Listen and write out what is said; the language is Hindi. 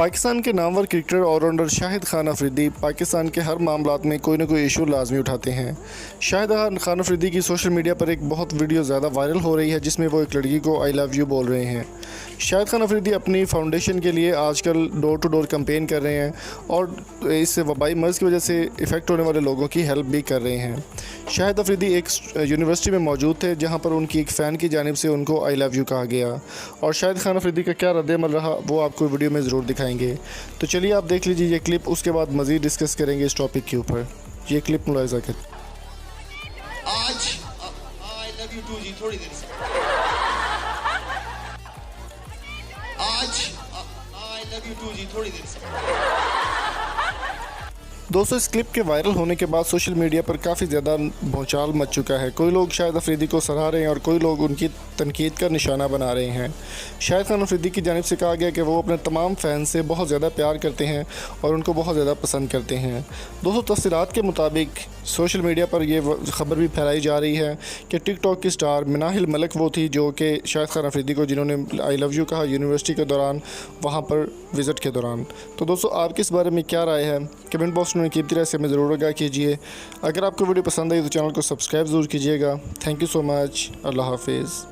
पाकिस्तान के नामवर क्रिकेटर ऑलराउंडर शाहिद खान अफरीदी पाकिस्तान के हर मामलात में कोई ना कोई इशू लाजमी उठाते हैं। शाहिद खान अफरीदी की सोशल मीडिया पर एक बहुत वीडियो ज़्यादा वायरल हो रही है जिसमें वो एक लड़की को आई लव यू बोल रहे हैं। शाहिद खान अफरीदी अपनी फाउंडेशन के लिए आजकल डोर टू डोर कैंपेन कर रहे हैं और इस वबाई मर्ज़ की वजह से इफ़ेक्ट होने वाले लोगों की हेल्प भी कर रहे हैं। शाहिद अफरीदी एक यूनिवर्सिटी में मौजूद थे जहाँ पर उनकी एक फ़ैन की जानिब से उनको आई लव यू कहा गया और शाहिद खान अफरीदी का क्या रद्द-ए-अमल रहा वो आपको वीडियो में ज़रूर दिखाएंगे। तो चलिए आप देख लीजिए ये क्लिप, उसके बाद मज़ीद डिस्कस करेंगे इस टॉपिक के ऊपर। ये क्लिप मुलाहिज़ा करें। आज आई लव यू टू जी थोड़ी देर से आज आई लव यू टू जी थोड़ी देर से। दोस्तों, इस क्लिप के वायरल होने के बाद सोशल मीडिया पर काफ़ी ज़्यादा भौचाल मच चुका है। कोई लोग शाहिद अफरीदी को सराह रहे हैं और कोई लोग उनकी तनकीद का निशाना बना रहे हैं। शाहिद खान अफरीदी की जानिब से कहा गया कि वो अपने तमाम फ़ैन से बहुत ज़्यादा प्यार करते हैं और उनको बहुत ज़्यादा पसंद करते हैं। दोस्तों, तफसीलात के मुताबिक सोशल मीडिया पर यह ख़बर भी फैलाई जा रही है कि टिकटॉक की स्टार मिनाहिल मलिक वो थी जो कि शाहिद खान अफरीदी को जिन्होंने आई लव यू कहा यूनिवर्सिटी के दौरान, वहाँ पर विज़िट के दौरान। तो दोस्तों, आपकी इस बारे में क्या राय है? कमेंट बॉक्स में कीमती राय से हमें ज़रूर आगाह कीजिए। अगर आपको वीडियो पसंद आई तो चैनल को सब्सक्राइब ज़रूर कीजिएगा। Thank you so much. अल्लाह हाफिज़।